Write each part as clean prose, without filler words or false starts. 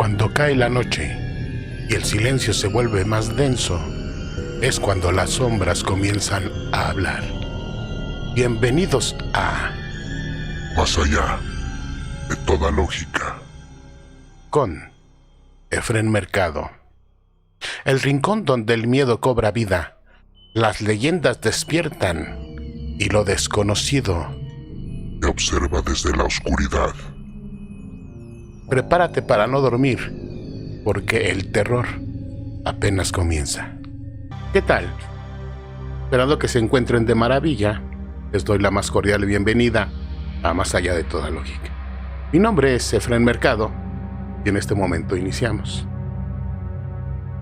Cuando cae la noche y el silencio se vuelve más denso, es cuando las sombras comienzan a hablar. Bienvenidos a Más allá de toda lógica, con Efrén Mercado. El rincón donde el miedo cobra vida, las leyendas despiertan y lo desconocido te observa desde la oscuridad. Prepárate para no dormir, porque el terror apenas comienza. ¿Qué tal? Esperando que se encuentren de maravilla, les doy la más cordial bienvenida a Más allá de toda lógica. Mi nombre es Efrén Mercado y en este momento iniciamos.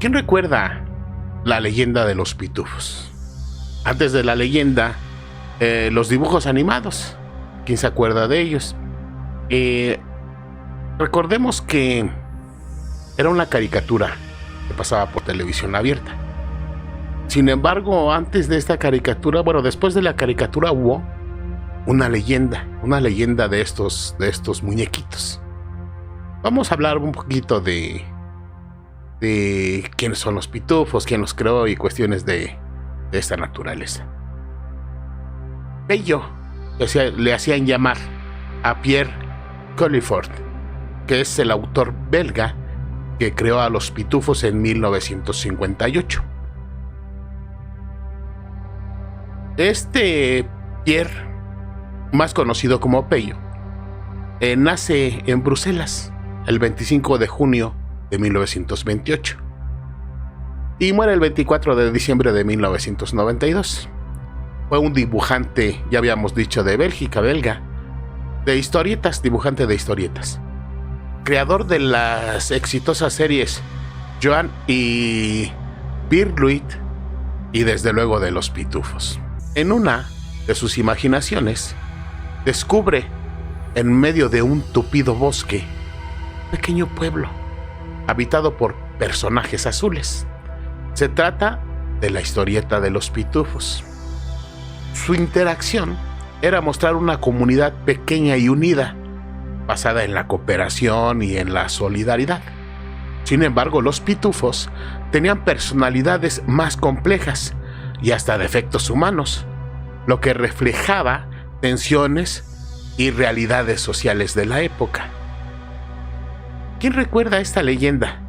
¿Quién recuerda la leyenda de los pitufos? Antes de la leyenda, los dibujos animados. ¿Quién se acuerda de ellos? Recordemos que era una caricatura que pasaba por televisión abierta. Sin embargo, antes de esta caricatura, después de la caricatura hubo una leyenda de estos muñequitos. Vamos a hablar un poquito de quiénes son los pitufos, quién los creó y cuestiones de esta naturaleza. Pello le hacían llamar a Pierre Colliford, que es el autor belga que creó a los pitufos en 1958. Este Pierre, más conocido como Pello, nace en Bruselas el 25 de junio de 1928 y muere el 24 de diciembre de 1992. Fue un dibujante, ya habíamos dicho, de Bélgica, belga, de historietas, dibujante de historietas. Creador de las exitosas series Joan y Birluit y desde luego de los pitufos. En una de sus imaginaciones, descubre en medio de un tupido bosque un pequeño pueblo habitado por personajes azules. Se trata de la historieta de los pitufos. Su interacción era mostrar una comunidad pequeña y unida, basada en la cooperación y en la solidaridad. Sin embargo, los pitufos tenían personalidades más complejas y hasta defectos humanos, lo que reflejaba tensiones y realidades sociales de la época. ¿Quién recuerda esta leyenda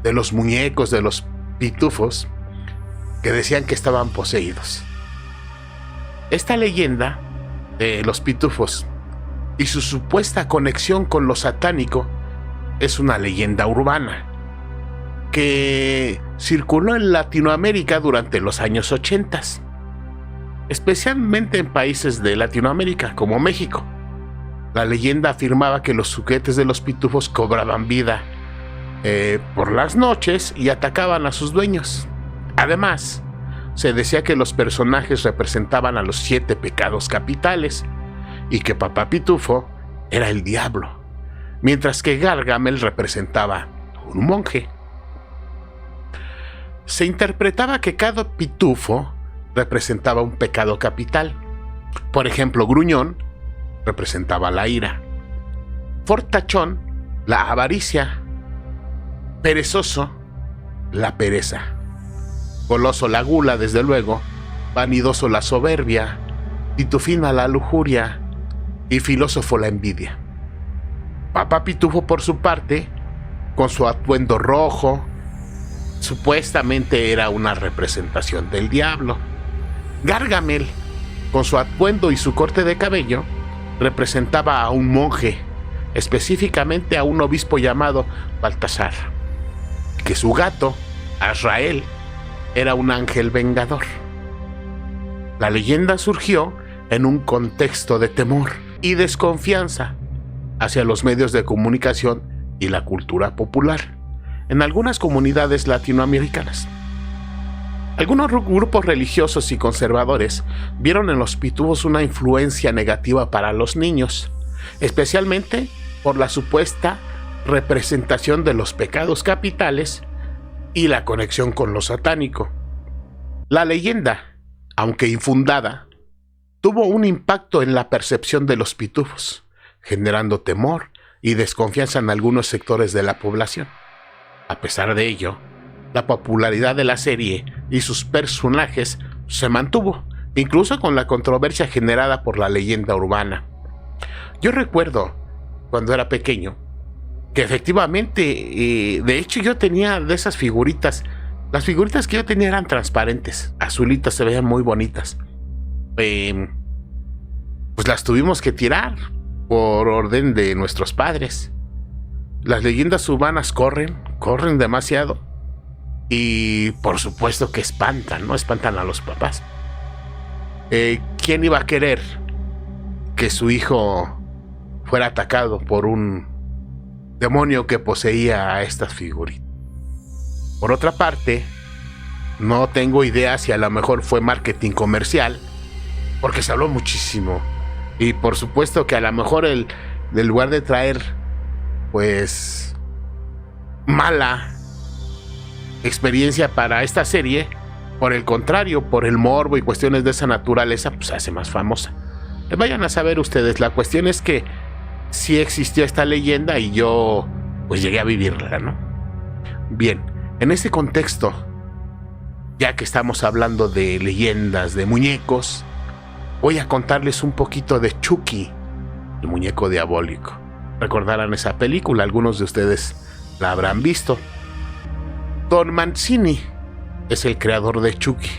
de los muñecos de los pitufos que decían que estaban poseídos? Esta leyenda de los pitufos y su supuesta conexión con lo satánico es una leyenda urbana que circuló en Latinoamérica durante los años 80, especialmente en países de Latinoamérica como México. La leyenda afirmaba que los juguetes de los pitufos cobraban vida por las noches y atacaban a sus dueños. Además, se decía que los personajes representaban a los 7 pecados capitales y que Papá Pitufo era el diablo, mientras que Gargamel representaba un monje. Se interpretaba que cada pitufo representaba un pecado capital. Por ejemplo, Gruñón representaba la ira, Fortachón la avaricia, Perezoso la pereza, Goloso la gula, desde luego, Vanidoso la soberbia, Pitufina la lujuria y Filósofo la envidia. Papá Pitufo, por su parte, con su atuendo rojo, supuestamente era una representación del diablo. Gargamel, con su atuendo y su corte de cabello, representaba a un monje, específicamente a un obispo llamado Baltasar, que su gato, Azrael, era un ángel vengador. La leyenda surgió en un contexto de temor y desconfianza hacia los medios de comunicación y la cultura popular en algunas comunidades latinoamericanas. Algunos grupos religiosos y conservadores vieron en los pitufos una influencia negativa para los niños, especialmente por la supuesta representación de los pecados capitales y la conexión con lo satánico. La leyenda, aunque infundada, tuvo un impacto en la percepción de los pitufos, generando temor y desconfianza en algunos sectores de la población. A pesar de ello, la popularidad de la serie y sus personajes se mantuvo, incluso con la controversia generada por la leyenda urbana. Yo recuerdo, cuando era pequeño, que efectivamente, de hecho yo tenía de esas figuritas. Las figuritas que yo tenía eran transparentes, azulitas, se veían muy bonitas. Pues las tuvimos que tirar por orden de nuestros padres. Las leyendas urbanas corren demasiado. Y por supuesto que espantan, ¿no? Espantan a los papás. ¿Quién iba a querer que su hijo fuera atacado por un demonio que poseía a estas figuritas? Por otra parte, no tengo idea si a lo mejor fue marketing comercial, porque se habló muchísimo. Y por supuesto que a lo mejor en lugar de traer, pues, mala experiencia para esta serie, por el contrario, por el morbo y cuestiones de esa naturaleza, pues se hace más famosa. Vayan a saber ustedes, la cuestión es que sí existió esta leyenda y yo, pues, llegué a vivirla, ¿no? Bien, en ese contexto, ya que estamos hablando de leyendas, de muñecos, voy a contarles un poquito de Chucky, el muñeco diabólico. Recordarán esa película, algunos de ustedes la habrán visto. Don Mancini es el creador de Chucky,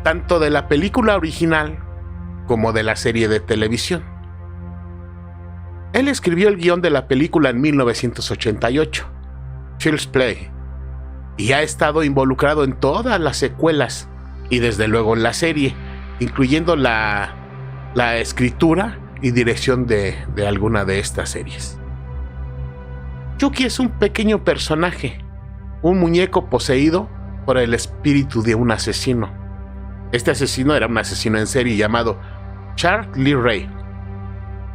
tanto de la película original como de la serie de televisión. Él escribió el guión de la película en 1988, Child's Play, y ha estado involucrado en todas las secuelas y desde luego en la serie, incluyendo la escritura y dirección de alguna de estas series. Chucky es un pequeño personaje, un muñeco poseído por el espíritu de un asesino. Este asesino era un asesino en serie llamado Charles Lee Ray,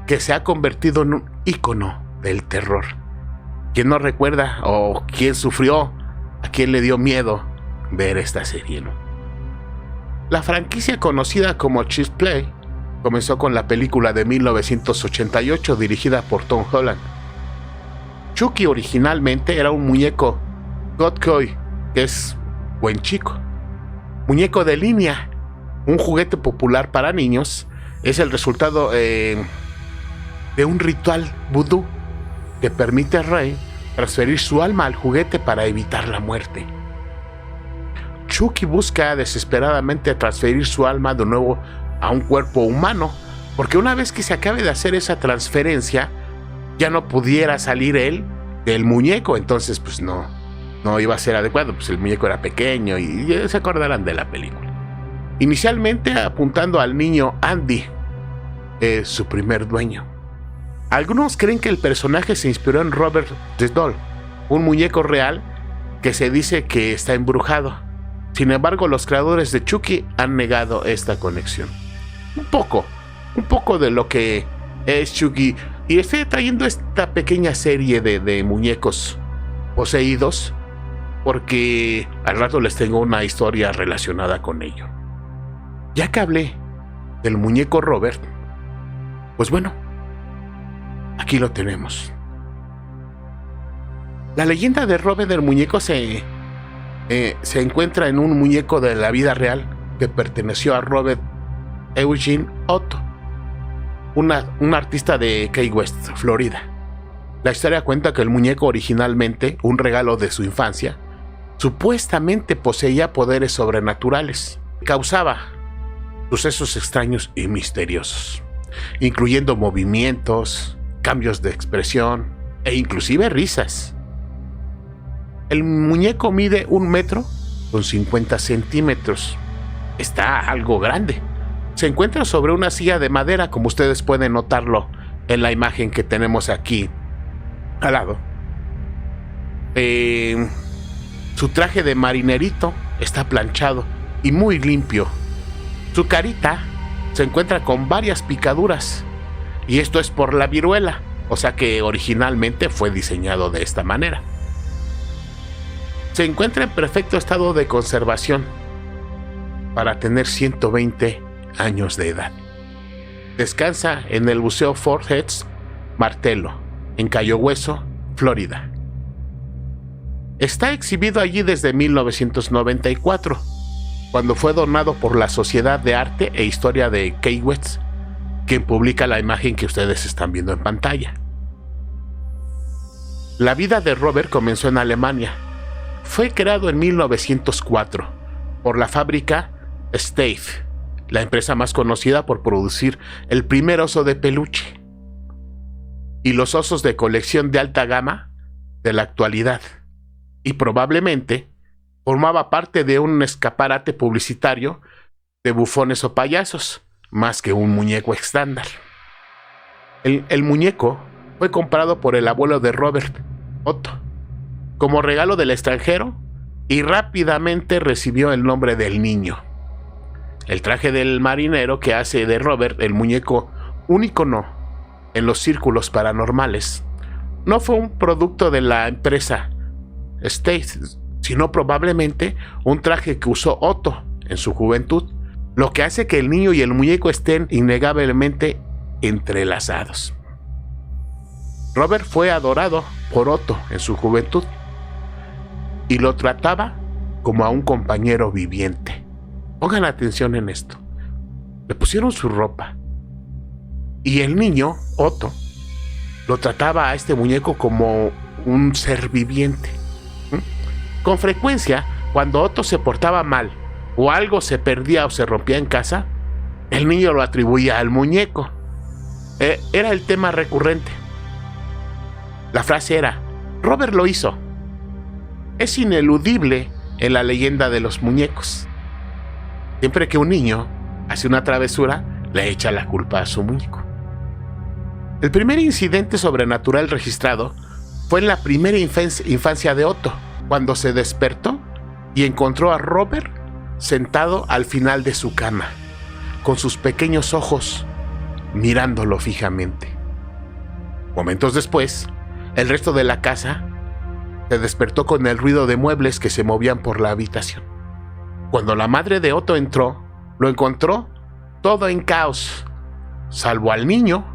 que se ha convertido en un ícono del terror. ¿Quién no recuerda o quién sufrió, a quién le dio miedo ver esta serie, no? La franquicia conocida como Child's Play comenzó con la película de 1988 dirigida por Tom Holland. Chucky originalmente era un muñeco Godcoy, que es buen chico. Muñeco de línea, un juguete popular para niños, es el resultado de un ritual vudú que permite a Ray transferir su alma al juguete para evitar la muerte. Chucky busca desesperadamente transferir su alma de nuevo a un cuerpo humano, porque una vez que se acabe de hacer esa transferencia, ya no pudiera salir él del muñeco, entonces pues no iba a ser adecuado, pues el muñeco era pequeño y se acordarán de la película. Inicialmente apuntando al niño Andy, su primer dueño. Algunos creen que el personaje se inspiró en Robert the Doll, un muñeco real que se dice que está embrujado. Sin embargo, los creadores de Chucky han negado esta conexión. Un poco de lo que es Chucky. Y estoy trayendo esta pequeña serie de muñecos poseídos porque al rato les tengo una historia relacionada con ello. Ya que hablé del muñeco Robert, pues bueno, aquí lo tenemos. La leyenda de Robert el muñeco se encuentra en un muñeco de la vida real que perteneció a Robert Eugene Otto, un artista de Key West, Florida. La historia cuenta que el muñeco originalmente, un regalo de su infancia, supuestamente poseía poderes sobrenaturales. Causaba sucesos extraños y misteriosos, incluyendo movimientos, cambios de expresión e inclusive risas. El muñeco mide 1 metro con 50 centímetros. Está algo grande. Se encuentra sobre una silla de madera, como ustedes pueden notarlo en la imagen que tenemos aquí al lado. Su traje de marinerito está planchado y muy limpio. Su carita se encuentra con varias picaduras, y esto es por la viruela, o sea que originalmente fue diseñado de esta manera. Se encuentra en perfecto estado de conservación para tener 120 años de edad. Descansa en el Museo Fort Heads Martello, en Cayo Hueso, Florida. Está exhibido allí desde 1994, cuando fue donado por la Sociedad de Arte e Historia de Key West, quien publica la imagen que ustedes están viendo en pantalla. La vida de Robert comenzó en Alemania. Fue creado en 1904 por la fábrica Steiff, la empresa más conocida por producir el primer oso de peluche y los osos de colección de alta gama de la actualidad, y probablemente formaba parte de un escaparate publicitario de bufones o payasos, más que un muñeco estándar. El muñeco fue comprado por el abuelo de Robert, Otto, como regalo del extranjero, y rápidamente recibió el nombre del niño. El traje del marinero que hace de Robert el muñeco un ícono en los círculos paranormales no fue un producto de la empresa Steiff, sino probablemente un traje que usó Otto en su juventud, lo que hace que el niño y el muñeco estén innegablemente entrelazados. Robert fue adorado por Otto en su juventud y lo trataba como a un compañero viviente. Pongan atención en esto. Le pusieron su ropa y el niño, Otto, lo trataba a este muñeco como un ser viviente. Con frecuencia, cuando Otto se portaba mal o algo se perdía o se rompía en casa, el niño lo atribuía al muñeco. Era el tema recurrente. La frase era: Robert lo hizo. Es ineludible en la leyenda de los muñecos. Siempre que un niño hace una travesura, le echa la culpa a su muñeco. El primer incidente sobrenatural registrado fue en la primera infancia de Otto, cuando se despertó y encontró a Robert sentado al final de su cama, con sus pequeños ojos mirándolo fijamente. Momentos después, el resto de la casa se despertó con el ruido de muebles que se movían por la habitación. Cuando la madre de Otto entró, lo encontró todo en caos, salvo al niño,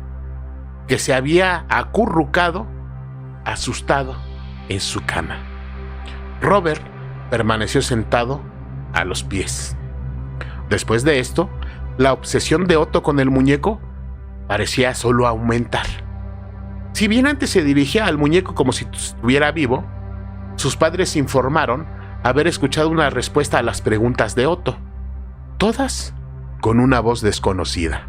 que se había acurrucado, asustado, en su cama. Robert permaneció sentado a los pies. Después de esto, la obsesión de Otto con el muñeco parecía solo aumentar. Si bien antes se dirigía al muñeco como si estuviera vivo, sus padres informaron haber escuchado una respuesta a las preguntas de Otto, todas con una voz desconocida.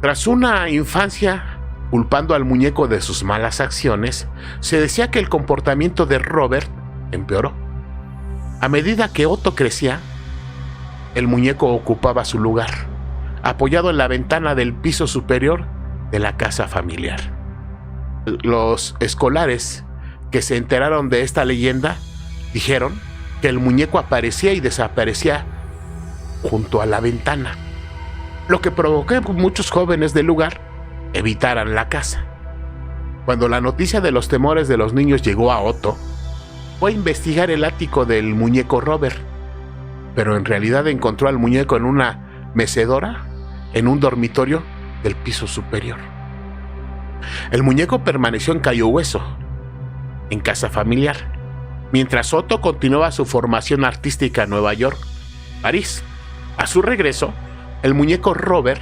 Tras una infancia culpando al muñeco de sus malas acciones, se decía que el comportamiento de Robert empeoró. A medida que Otto crecía, el muñeco ocupaba su lugar, apoyado en la ventana del piso superior de la casa familiar. Los escolares que se enteraron de esta leyenda dijeron que el muñeco aparecía y desaparecía junto a la ventana, lo que provocó que muchos jóvenes del lugar evitaran la casa. Cuando la noticia de los temores de los niños llegó a Otto, fue a investigar el ático del muñeco Robert, pero en realidad encontró al muñeco en una mecedora en un dormitorio del piso superior. El muñeco permaneció en Cayo Hueso, en casa familiar, mientras Otto continuaba su formación artística en Nueva York, París. A su regreso, el muñeco Robert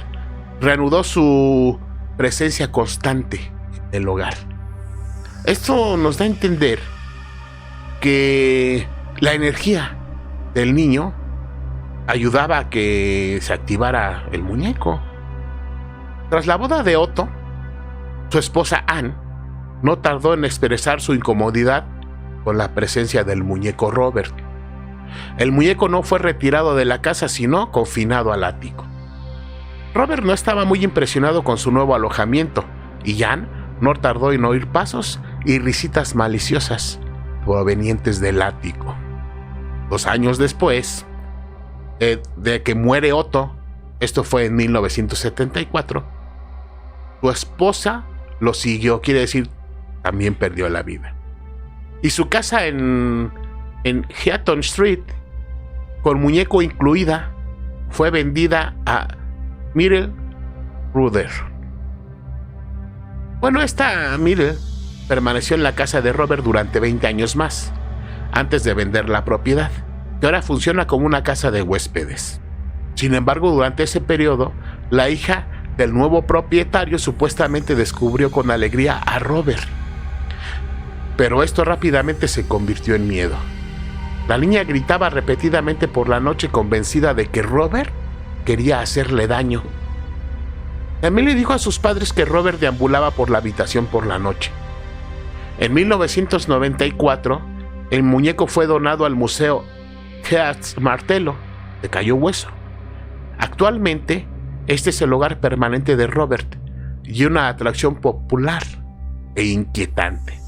reanudó su presencia constante en el hogar. Esto nos da a entender que la energía del niño ayudaba a que se activara el muñeco. Tras la boda de Otto, su esposa Anne no tardó en expresar su incomodidad con la presencia del muñeco Robert. El muñeco no fue retirado de la casa, sino confinado al ático. Robert no estaba muy impresionado con su nuevo alojamiento, y Anne no tardó en oír pasos y risitas maliciosas provenientes del ático. 2 años después de que muere Otto, esto fue en 1974, su esposa lo siguió, quiere decir, también perdió la vida. Y su casa en Heaton Street, con muñeco incluida, fue vendida a Myrtle Ruther. Bueno, esta Myrtle permaneció en la casa de Robert durante 20 años más, antes de vender la propiedad, que ahora funciona como una casa de huéspedes. Sin embargo, durante ese periodo, la hija del nuevo propietario supuestamente descubrió con alegría a Robert. Pero esto rápidamente se convirtió en miedo. La niña gritaba repetidamente por la noche, convencida de que Robert quería hacerle daño. Emily dijo a sus padres que Robert deambulaba por la habitación por la noche. En 1994, el muñeco fue donado al Museo Keats Martello de Cayo Hueso. Actualmente, este es el hogar permanente de Robert y una atracción popular e inquietante.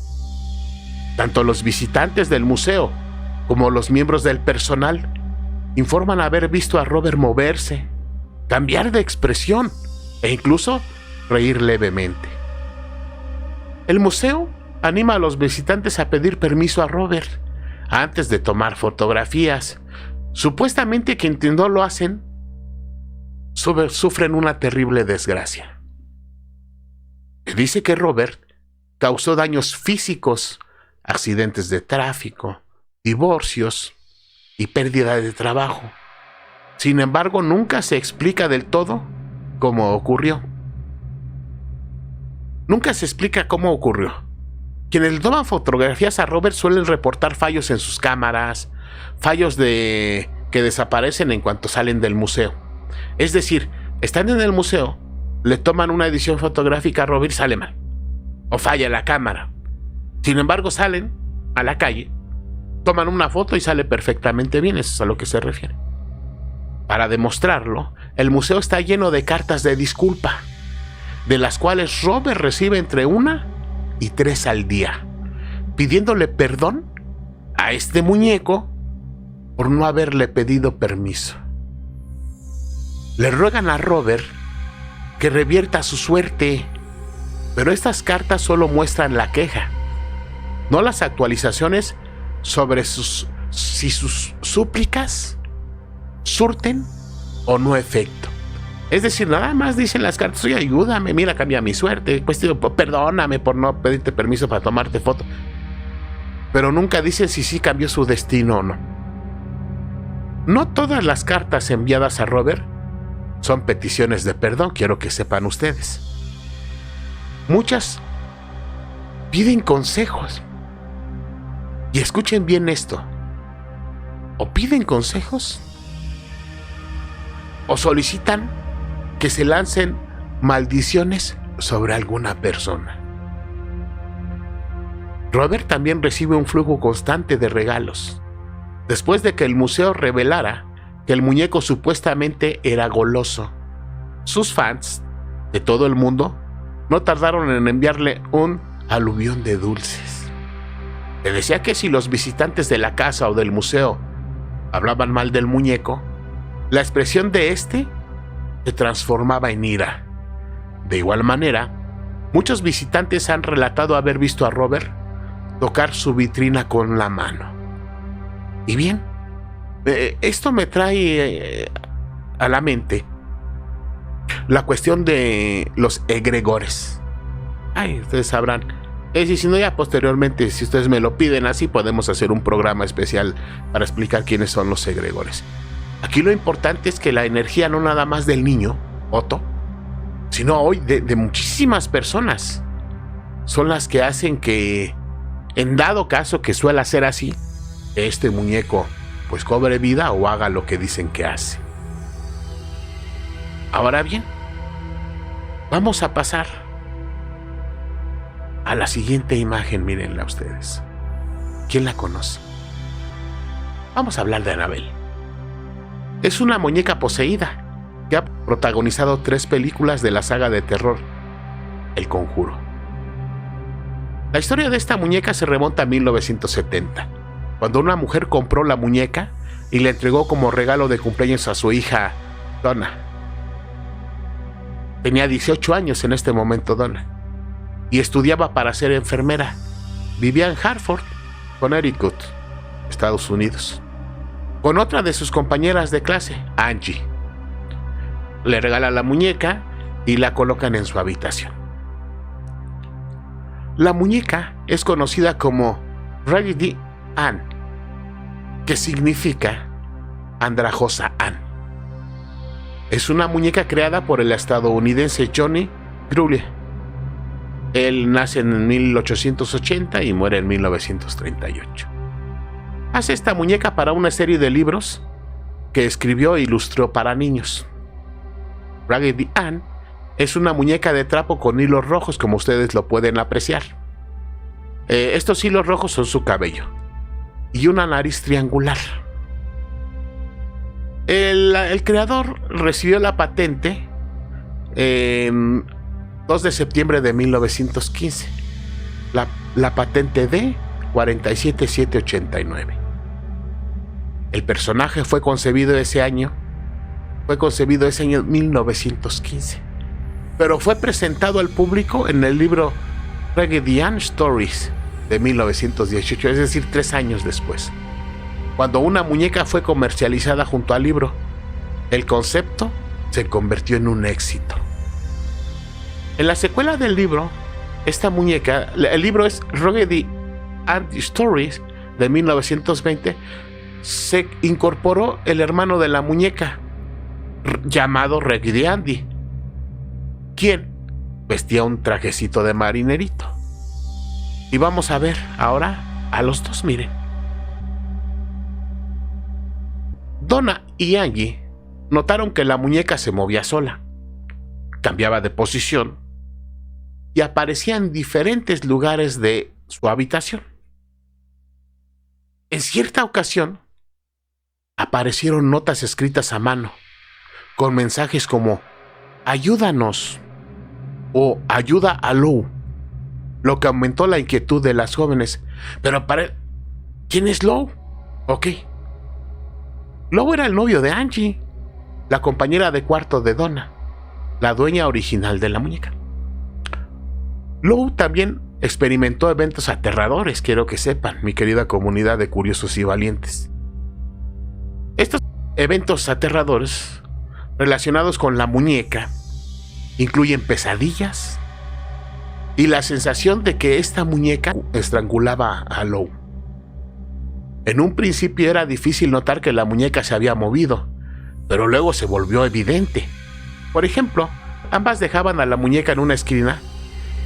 Tanto los visitantes del museo como los miembros del personal informan haber visto a Robert moverse, cambiar de expresión e incluso reír levemente. El museo anima a los visitantes a pedir permiso a Robert antes de tomar fotografías. Supuestamente quienes no lo hacen sufren una terrible desgracia. Dice que Robert causó daños físicos, accidentes de tráfico, divorcios y pérdida de trabajo. Sin embargo, nunca se explica del todo cómo ocurrió. Nunca se explica cómo ocurrió. Quienes le toman fotografías a Robert suelen reportar fallos en sus cámaras, fallos que desaparecen en cuanto salen del museo. Es decir, están en el museo, le toman una edición fotográfica a Robert y sale mal, o falla la cámara. Sin embargo, salen a la calle, toman una foto y sale perfectamente bien. Eso es a lo que se refiere. Para demostrarlo, el museo está lleno de cartas de disculpa, de las cuales Robert recibe entre 1 y 3 al día, pidiéndole perdón a este muñeco por no haberle pedido permiso. Le ruegan a Robert que revierta su suerte, pero estas cartas solo muestran la queja, no las actualizaciones sobre si sus súplicas surten o no efecto. Es decir, nada más dicen las cartas: oye, ayúdame, mira, cambia mi suerte, pues perdóname por no pedirte permiso para tomarte foto. Pero nunca dicen si sí cambió su destino o no. No todas las cartas enviadas a Robert son peticiones de perdón, quiero que sepan ustedes. Muchas piden consejos. Y escuchen bien esto: o piden consejos o solicitan que se lancen maldiciones sobre alguna persona. Robert también recibe un flujo constante de regalos, después de que el museo revelara que el muñeco supuestamente era goloso. Sus fans de todo el mundo no tardaron en enviarle un aluvión de dulces. Le decía que si los visitantes de la casa o del museo hablaban mal del muñeco, la expresión de este se transformaba en ira. De igual manera, muchos visitantes han relatado haber visto a Robert tocar su vitrina con la mano. Y bien, esto me trae a la mente la cuestión de los egregores. Ay, ustedes sabrán. Y si no, ya posteriormente, si ustedes me lo piden así, podemos hacer un programa especial para explicar quiénes son los egregores. Aquí lo importante es que la energía no nada más del niño, Otto, sino hoy de muchísimas personas son las que hacen que, en dado caso que suela ser así, este muñeco pues cobre vida o haga lo que dicen que hace. Ahora bien, vamos a pasar a la siguiente imagen. Mírenla ustedes. ¿Quién la conoce? Vamos a hablar de Annabelle. Es una muñeca poseída que ha protagonizado 3 películas de la saga de terror El Conjuro. La historia de esta muñeca se remonta a 1970, cuando una mujer compró la muñeca y le entregó como regalo de cumpleaños a su hija Donna. Tenía 18 años en este momento Donna, y estudiaba para ser enfermera. Vivía en Hartford, Connecticut, Estados Unidos, con otra de sus compañeras de clase, Angie. Le regala la muñeca y la colocan en su habitación. La muñeca es conocida como Raggedy Ann, que significa andrajosa Ann. Es una muñeca creada por el estadounidense Johnny Greuel. Él nace en 1880 y muere en 1938. Hace esta muñeca para una serie de libros que escribió e ilustró para niños. Raggedy Ann es una muñeca de trapo con hilos rojos, como ustedes lo pueden apreciar. Estos hilos rojos son su cabello y una nariz triangular. El creador recibió la patente en 2 de septiembre de 1915, la patente D 47789. El personaje fue concebido ese año 1915, pero fue presentado al público en el libro Raggedy Ann Stories de 1918, es decir, 3 años después, cuando una muñeca fue comercializada junto al libro. El concepto se convirtió en un éxito. En la secuela del libro, esta muñeca, el libro es Raggedy Ann Stories de 1920, se incorporó el hermano de la muñeca, llamado Raggedy Andy, quien vestía un trajecito de marinerito. Y vamos a ver ahora a los dos, miren. Donna y Angie notaron que la muñeca se movía sola, cambiaba de posición y aparecía en diferentes lugares de su habitación. En cierta ocasión, aparecieron notas escritas a mano, con mensajes como "ayúdanos" o "ayuda a Lou", lo que aumentó la inquietud de las jóvenes. Pero ¿quién es Lou? Ok. Lou era el novio de Angie, la compañera de cuarto de Donna, la dueña original de la muñeca. Lou también experimentó eventos aterradores, quiero que sepan, mi querida comunidad de curiosos y valientes. Estos eventos aterradores relacionados con la muñeca incluyen pesadillas y la sensación de que esta muñeca estrangulaba a Lou. En un principio era difícil notar que la muñeca se había movido, pero luego se volvió evidente. Por ejemplo, ambas dejaban a la muñeca en una esquina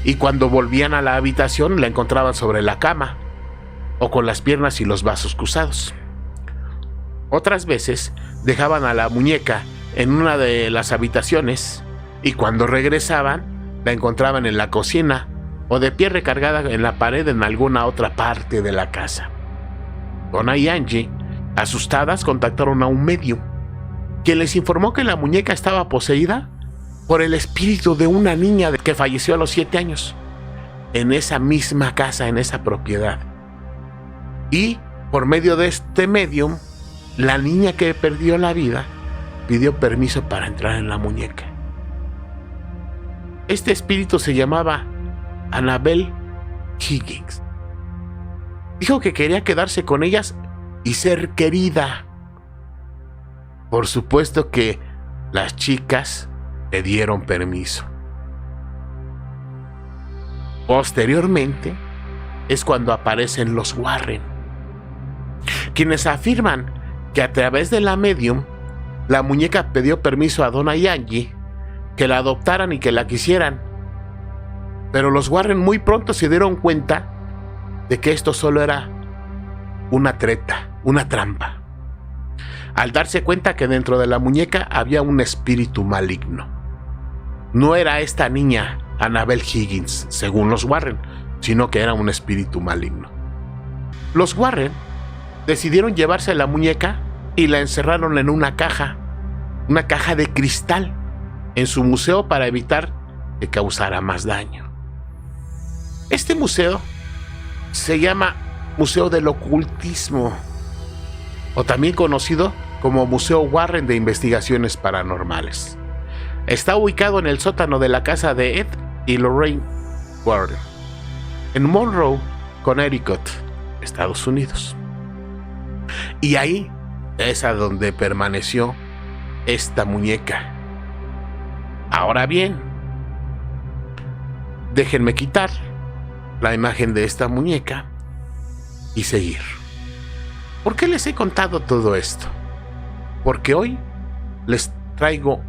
y cuando volvían a la habitación la encontraban sobre la cama o con las piernas y los brazos cruzados. Otras veces dejaban a la muñeca en una de las habitaciones y cuando regresaban la encontraban en la cocina o de pie recargada en la pared en alguna otra parte de la casa. Donna y Angie, asustadas, contactaron a un medium, quien les informó que la muñeca estaba poseída por el espíritu de una niña que falleció a los 7 años, en esa misma casa, en esa propiedad. Y por medio de este medium, la niña que perdió la vida pidió permiso para entrar en la muñeca. Este espíritu se llamaba Annabelle Higgins. Dijo que quería quedarse con ellas y ser querida. Por supuesto que las chicas le dieron permiso. Posteriormente es cuando aparecen los Warren, quienes afirman que a través de la medium, la muñeca pidió permiso a Donna y Angie que la adoptaran y que la quisieran. Pero los Warren muy pronto se dieron cuenta de que esto solo era una treta, una trampa, al darse cuenta que dentro de la muñeca había un espíritu maligno. No era esta niña Annabelle Higgins, según los Warren, sino que era un espíritu maligno. Los Warren decidieron llevarse la muñeca y la encerraron en una caja de cristal, en su museo para evitar que causara más daño. Este museo se llama Museo del Ocultismo, o también conocido como Museo Warren de Investigaciones Paranormales. Está ubicado en el sótano de la casa de Ed y Lorraine Warren, en Monroe, Connecticut, Estados Unidos. Y ahí es a donde permaneció esta muñeca. Ahora bien, déjenme quitar la imagen de esta muñeca y seguir. ¿Por qué les he contado todo esto? Porque hoy les traigo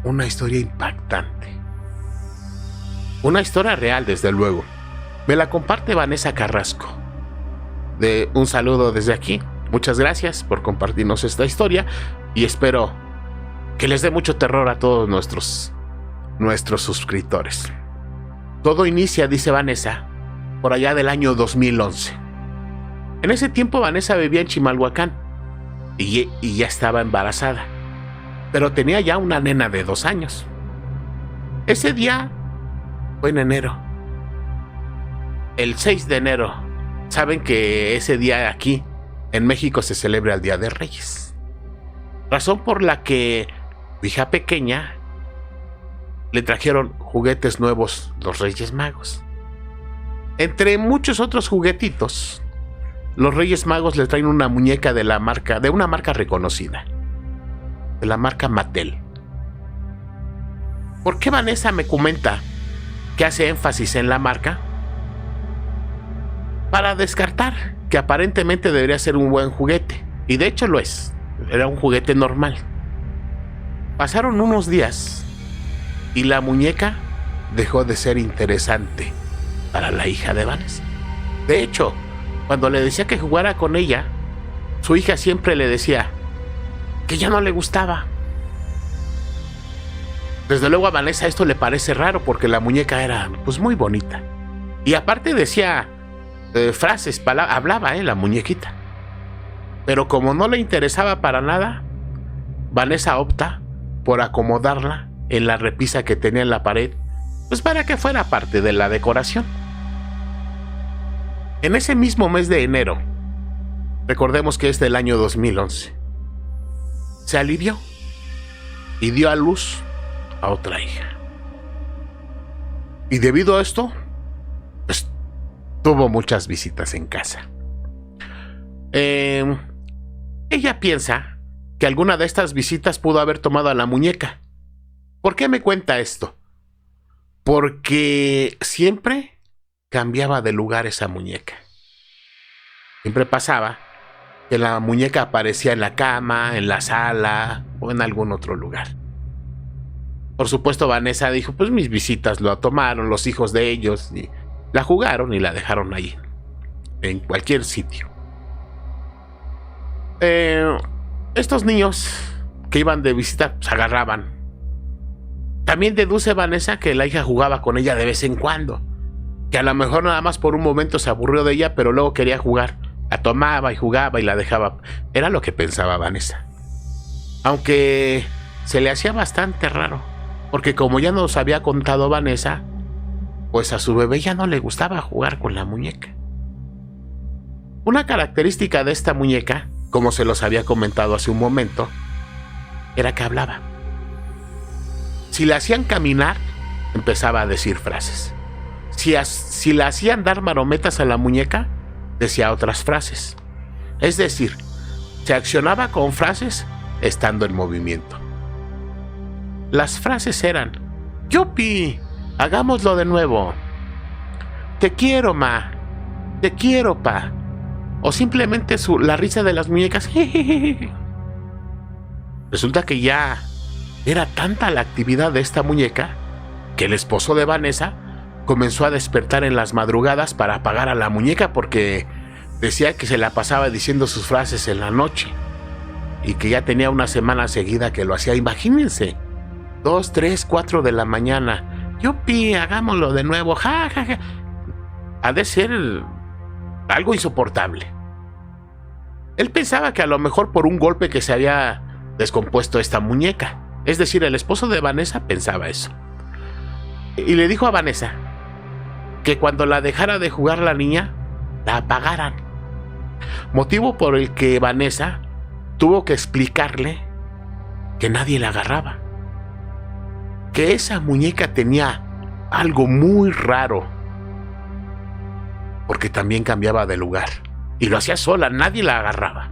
una historia impactante. Una historia real, desde luego. Me la comparte Vanessa Carrasco. Un saludo desde aquí. Muchas gracias por compartirnos esta historia y espero que les dé mucho terror a todos nuestros suscriptores. Todo inicia, dice Vanessa, por allá del año 2011. En ese tiempo Vanessa vivía en Chimalhuacán y ya estaba embarazada, pero tenía ya una nena de 2 años. Ese día fue en enero. El 6 de enero. Saben que ese día aquí en México se celebra el Día de Reyes. Razón por la que su hija pequeña le trajeron juguetes nuevos los Reyes Magos. Entre muchos otros juguetitos, los Reyes Magos le traen una muñeca de una marca reconocida, de la marca Mattel. ¿Por qué Vanessa me comenta que hace énfasis en la marca? Para descartar que aparentemente debería ser un buen juguete, y de hecho lo es. Era un juguete normal. Pasaron unos días y la muñeca dejó de ser interesante para la hija de Vanessa. De hecho, cuando le decía que jugara con ella, su hija siempre le decía que ya no le gustaba. Desde luego a Vanessa esto le parece raro porque la muñeca era pues muy bonita. Y aparte decía frases, hablaba la muñequita. Pero como no le interesaba para nada, Vanessa opta por acomodarla en la repisa que tenía en la pared, pues para que fuera parte de la decoración. En ese mismo mes de enero, recordemos que es del año 2011, se alivió y dio a luz a otra hija. Y debido a esto, pues, tuvo muchas visitas en casa. Ella piensa que alguna de estas visitas pudo haber tomado a la muñeca. ¿Por qué me cuenta esto? Porque siempre cambiaba de lugar esa muñeca. Siempre pasaba que la muñeca aparecía en la cama, en la sala o en algún otro lugar. Por supuesto, Vanessa dijo, pues mis visitas lo tomaron, los hijos de ellos, y la jugaron y la dejaron ahí, en cualquier sitio. Estos niños que iban de visita se agarraban. También deduce Vanessa que la hija jugaba con ella de vez en cuando, que a lo mejor nada más por un momento se aburrió de ella, pero luego quería jugar. La tomaba y jugaba y la dejaba. Era lo que pensaba Vanessa. Aunque se le hacía bastante raro, porque como ya nos había contado Vanessa, pues a su bebé ya no le gustaba jugar con la muñeca. Una característica de esta muñeca, como se los había comentado hace un momento, era que hablaba. Si la hacían caminar, empezaba a decir frases. Si la hacían dar marometas a la muñeca, decía otras frases. Es decir, se accionaba con frases estando en movimiento. Las frases eran: ¡Yupi! ¡Hagámoslo de nuevo! ¡Te quiero, ma! ¡Te quiero, pa! O simplemente la risa de las muñecas. Resulta que ya era tanta la actividad de esta muñeca que el esposo de Vanessa comenzó a despertar en las madrugadas para apagar a la muñeca, porque decía que se la pasaba diciendo sus frases en la noche y que ya tenía una semana seguida que lo hacía. Imagínense, 2, 3, 4 de la mañana. ¡Yupi! ¡Hagámoslo de nuevo! ¡Ja, ja, ja! Ha de ser algo insoportable. Él pensaba que a lo mejor por un golpe que se había descompuesto esta muñeca. Es decir, el esposo de Vanessa pensaba eso. Y le dijo a Vanessa que cuando la dejara de jugar la niña, la apagaran. Motivo por el que Vanessa tuvo que explicarle que nadie la agarraba. Que esa muñeca tenía algo muy raro, porque también cambiaba de lugar y lo hacía sola, nadie la agarraba.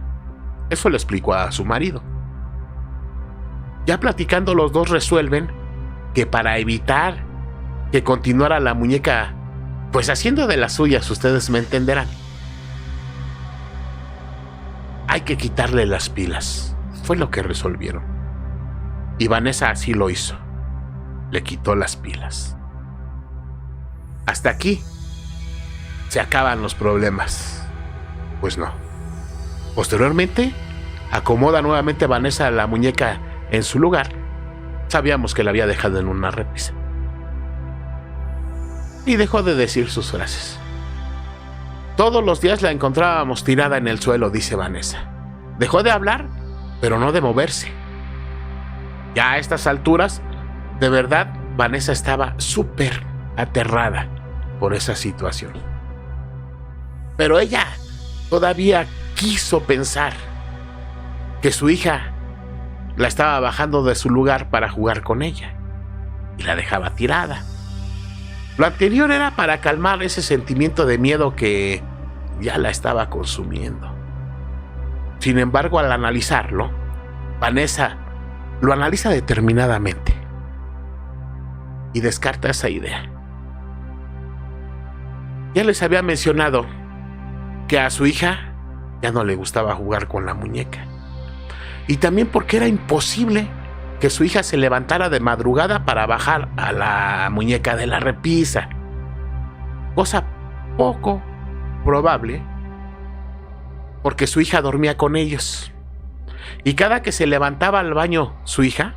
Eso le explicó a su marido. Ya platicando, los dos resuelven que para evitar que continuara la muñeca Pues haciendo de las suyas, ustedes me entenderán. Hay que quitarle las pilas. Fue lo que resolvieron. Y Vanessa así lo hizo. Le quitó las pilas. Hasta aquí se acaban los problemas. Pues no. Posteriormente, acomoda nuevamente Vanessa la muñeca en su lugar. Sabíamos que la había dejado en una repisa. Y dejó de decir sus frases. Todos los días la encontrábamos tirada en el suelo, dice Vanessa. Dejó de hablar, pero no de moverse. Ya a estas alturas, de verdad, Vanessa estaba súper aterrada por esa situación. Pero ella todavía quiso pensar que su hija la estaba bajando de su lugar para jugar con ella y la dejaba tirada. Lo anterior era para calmar ese sentimiento de miedo que ya la estaba consumiendo. Sin embargo, al analizarlo, Vanessa lo analiza determinadamente y descarta esa idea. Ya les había mencionado que a su hija ya no le gustaba jugar con la muñeca. Y también porque era imposible que su hija se levantara de madrugada para bajar a la muñeca de la repisa. Cosa poco probable, porque su hija dormía con ellos. Y cada que se levantaba al baño su hija,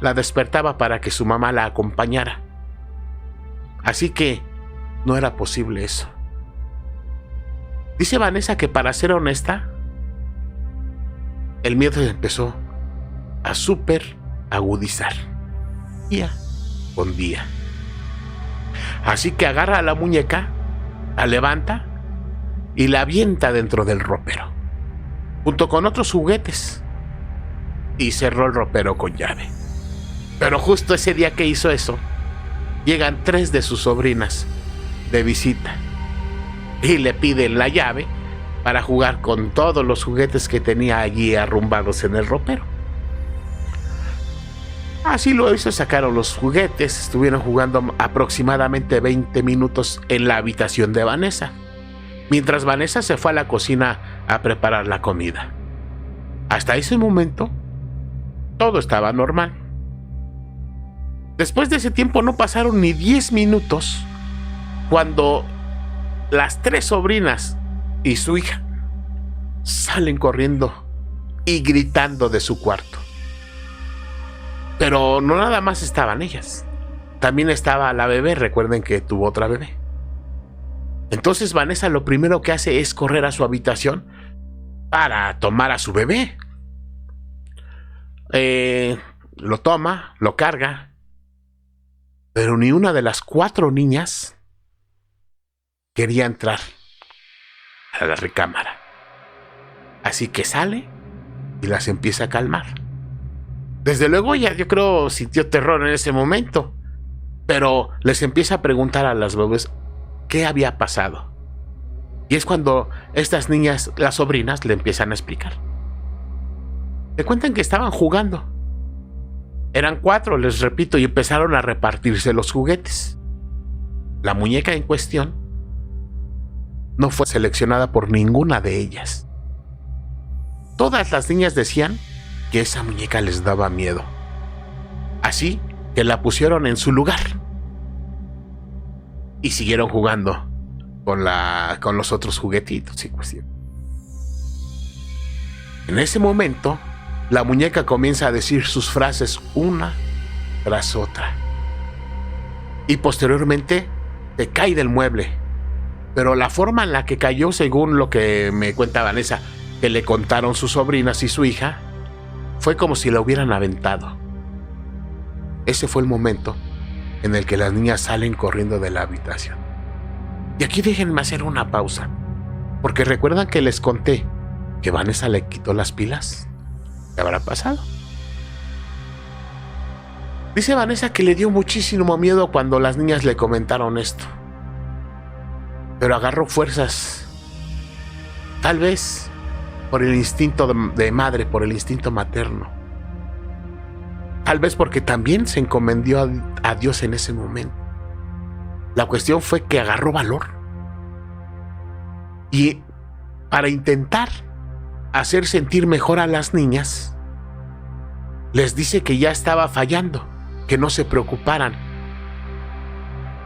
la despertaba para que su mamá la acompañara. Así que no era posible eso. Dice Vanessa que, para ser honesta, el miedo empezó a súper agudizar día con día. Así que agarra a la muñeca, la levanta y la avienta dentro del ropero, junto con otros juguetes, y cerró el ropero con llave. Pero justo ese día que hizo eso, llegan 3 de sus sobrinas de visita y le piden la llave para jugar con todos los juguetes que tenía allí arrumbados en el ropero. Así lo hizo, sacaron los juguetes, estuvieron jugando aproximadamente 20 minutos en la habitación de Vanessa, mientras Vanessa se fue a la cocina a preparar la comida. Hasta ese momento, todo estaba normal. Después de ese tiempo no pasaron ni 10 minutos cuando las 3 sobrinas y su hija salen corriendo y gritando de su cuarto. Pero no nada más estaban ellas, también estaba la bebé. Recuerden que tuvo otra bebé. Entonces Vanessa lo primero que hace es correr a su habitación para tomar a su bebé. Lo toma, lo carga, pero ni una de las 4 niñas quería entrar a la recámara. Así que sale y las empieza a calmar. Desde luego ella, yo creo, sintió terror en ese momento, pero les empieza a preguntar a las bebés qué había pasado. Y es cuando estas niñas, las sobrinas, le empiezan a explicar. Le cuentan que estaban jugando. Eran 4, les repito, y empezaron a repartirse los juguetes. La muñeca en cuestión no fue seleccionada por ninguna de ellas. Todas las niñas decían que esa muñeca les daba miedo. Así que la pusieron en su lugar y siguieron jugando con los otros juguetitos y cuestión. En ese momento, la muñeca comienza a decir sus frases una tras otra. Y posteriormente se cae del mueble. Pero la forma en la que cayó, según lo que me cuenta Vanessa, que le contaron sus sobrinas y su hija, fue como si la hubieran aventado. Ese fue el momento en el que las niñas salen corriendo de la habitación. Y aquí déjenme hacer una pausa, porque recuerdan que les conté que Vanessa le quitó las pilas. ¿Qué habrá pasado? Dice Vanessa que le dio muchísimo miedo cuando las niñas le comentaron esto, pero agarró fuerzas, tal vez por el instinto de madre, por el instinto materno, tal vez porque también se encomendó a Dios en ese momento. La cuestión fue que agarró valor y para intentar hacer sentir mejor a las niñas, les dice que ya estaba fallando, que no se preocuparan.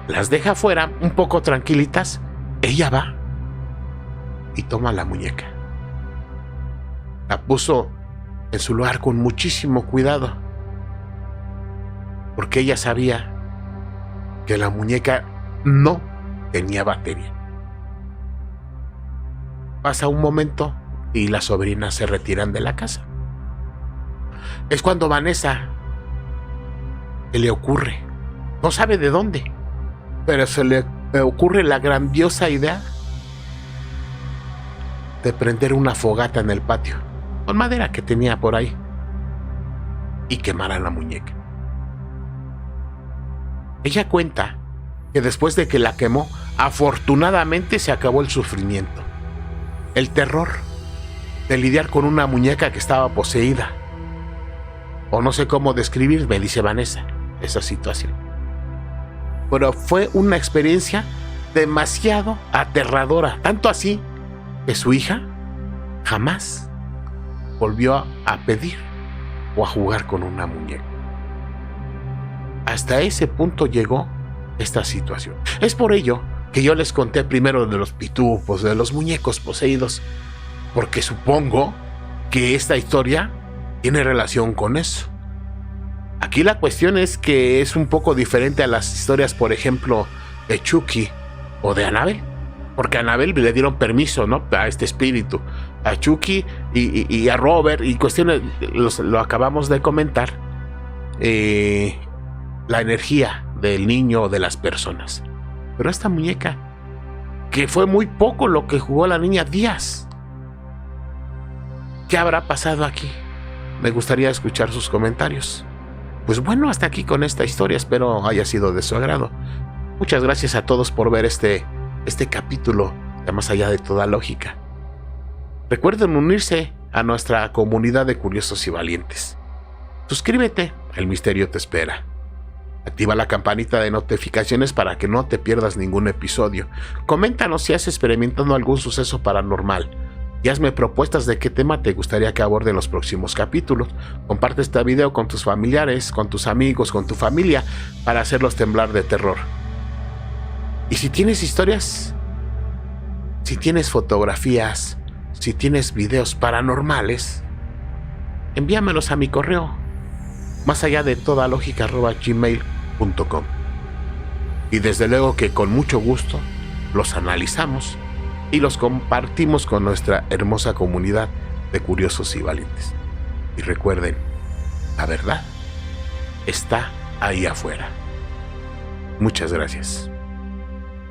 Las deja fuera un poco tranquilitas. Ella va y toma la muñeca. La puso en su lugar con muchísimo cuidado, porque ella sabía que la muñeca no tenía batería. Pasa un momento y las sobrinas se retiran de la casa. Es cuando Vanessa se le ocurre, no sabe de dónde, pero se le ocurre la grandiosa idea de prender una fogata en el patio, con madera que tenía por ahí, y quemar a la muñeca. Ella cuenta que después de que la quemó, afortunadamente se acabó el sufrimiento, el terror de lidiar con una muñeca que estaba poseída. O no sé cómo describir, me dice Vanessa, esa situación. Pero fue una experiencia demasiado aterradora, tanto así que su hija jamás volvió a pedir o a jugar con una muñeca. Hasta ese punto llegó esta situación. Es por ello que yo les conté primero de los pitufos, de los muñecos poseídos, porque supongo que esta historia tiene relación con eso. Aquí la cuestión es que es un poco diferente a las historias, por ejemplo, de Chucky o de Annabelle, porque a Annabelle le dieron permiso, ¿no?, a este espíritu. A Chucky y a Robert, y cuestiones, lo acabamos de comentar, la energía del niño o de las personas. Pero esta muñeca, que fue muy poco lo que jugó la niña, días. ¿Qué habrá pasado aquí? Me gustaría escuchar sus comentarios. Pues bueno, hasta aquí con esta historia, espero haya sido de su agrado. Muchas gracias a todos por ver este capítulo de Más Allá de Toda Lógica. Recuerden unirse a nuestra comunidad de curiosos y valientes. Suscríbete, el misterio te espera. Activa la campanita de notificaciones para que no te pierdas ningún episodio. Coméntanos si has experimentado algún suceso paranormal. Y hazme propuestas de qué tema te gustaría que aborde en los próximos capítulos. Comparte este video con tus familiares, con tus amigos, con tu familia, para hacerlos temblar de terror. Y si tienes historias, si tienes fotografías, si tienes videos paranormales, envíamelos a mi correo, másalladetodalógica@gmail.com. Y desde luego que con mucho gusto los analizamos y los compartimos con nuestra hermosa comunidad de curiosos y valientes. Y recuerden, la verdad está ahí afuera. Muchas gracias.